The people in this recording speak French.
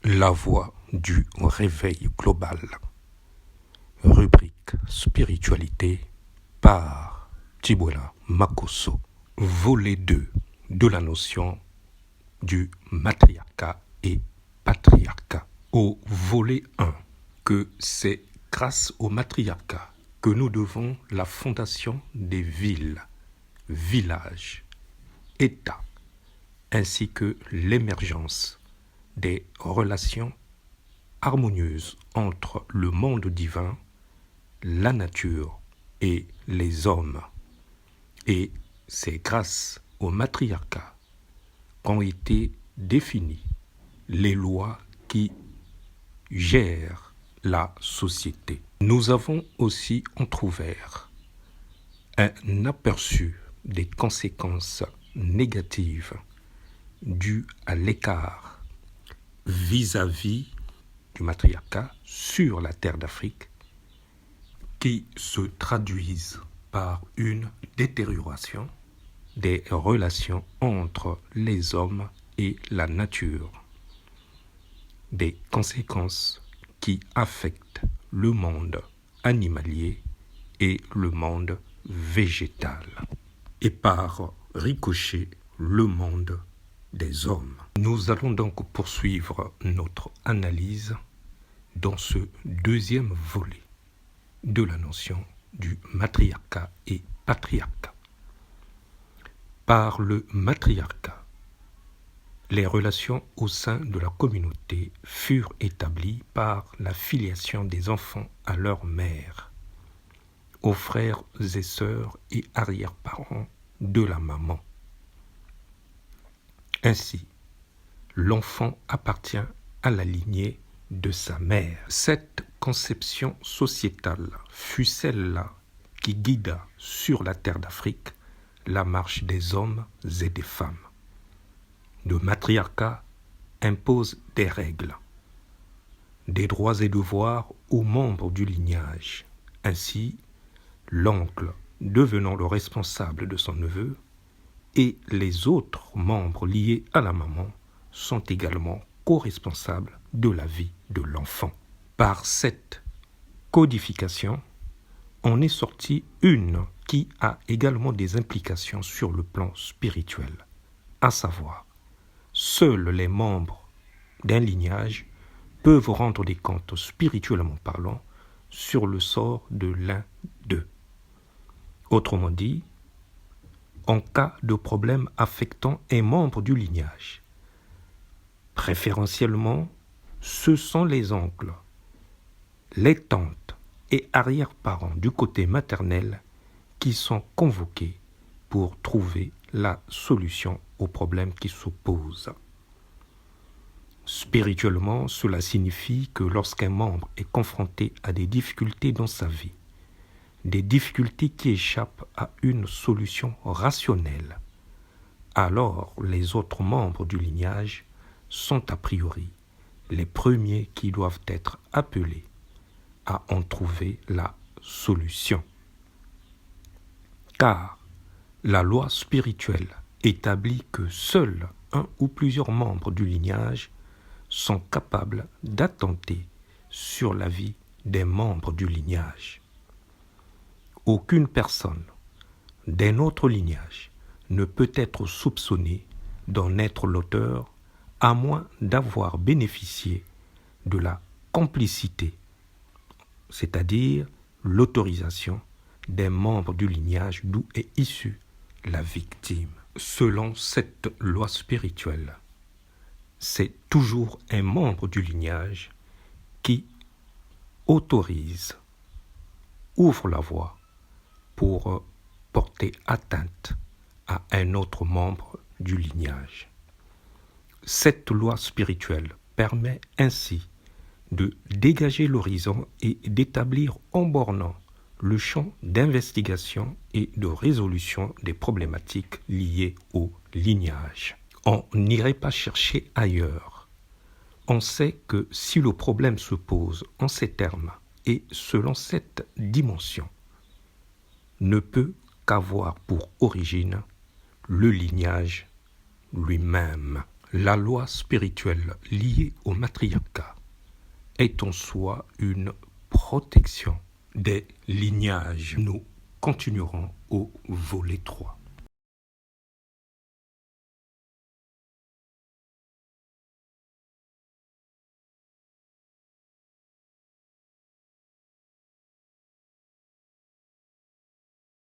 La voie du réveil global. Rubrique Spiritualité par Tibouela Makosso. Volet 2 de la notion du matriarcat et patriarcat. Au volet 1, que c'est grâce au matriarcat que nous devons la fondation des villes, villages, États, ainsi que l'émergence des relations harmonieuses entre le monde divin, la nature et les hommes. Et c'est grâce au matriarcat qu'ont été définies les lois qui gèrent la société. Nous avons aussi entrouvert un aperçu des conséquences négatives dues à l'écart vis-à-vis du matriarcat sur la terre d'Afrique qui se traduisent par une détérioration des relations entre les hommes et la nature, des conséquences qui affectent le monde animalier et le monde végétal, et par ricochet le monde des hommes. Nous allons donc poursuivre notre analyse dans ce deuxième volet de la notion du matriarcat et patriarcat. Par le matriarcat, les relations au sein de la communauté furent établies par la filiation des enfants à leur mère, aux frères et sœurs et arrière-parents de la maman. Ainsi, l'enfant appartient à la lignée de sa mère. Cette conception sociétale fut celle-là qui guida sur la terre d'Afrique la marche des hommes et des femmes. Le matriarcat impose des règles, des droits et devoirs aux membres du lignage. Ainsi, l'oncle devenant le responsable de son neveu, et les autres membres liés à la maman sont également co-responsables de la vie de l'enfant. Par cette codification, on est sorti une qui a également des implications sur le plan spirituel, à savoir, seuls les membres d'un lignage peuvent rendre des comptes spirituellement parlant sur le sort de l'un d'eux. Autrement dit, en cas de problème affectant un membre du lignage. Préférentiellement, ce sont les oncles, les tantes et arrière-parents du côté maternel qui sont convoqués pour trouver la solution au problème qui s'oppose. Spirituellement, cela signifie que lorsqu'un membre est confronté à des difficultés dans sa vie, des difficultés qui échappent à une solution rationnelle, alors les autres membres du lignage sont a priori les premiers qui doivent être appelés à en trouver la solution. Car la loi spirituelle établit que seuls un ou plusieurs membres du lignage sont capables d'attenter sur la vie des membres du lignage. Aucune personne d'un autre lignage ne peut être soupçonnée d'en être l'auteur à moins d'avoir bénéficié de la complicité, c'est-à-dire l'autorisation des membres du lignage d'où est issue la victime. Selon cette loi spirituelle, c'est toujours un membre du lignage qui autorise, ouvre la voie pour porter atteinte à un autre membre du lignage. Cette loi spirituelle permet ainsi de dégager l'horizon et d'établir en bornant le champ d'investigation et de résolution des problématiques liées au lignage. On n'irait pas chercher ailleurs. On sait que si le problème se pose en ces termes et selon cette dimension, ne peut qu'avoir pour origine le lignage lui-même. La loi spirituelle liée au matriarcat est en soi une protection des lignages. Nous continuerons au volet 3.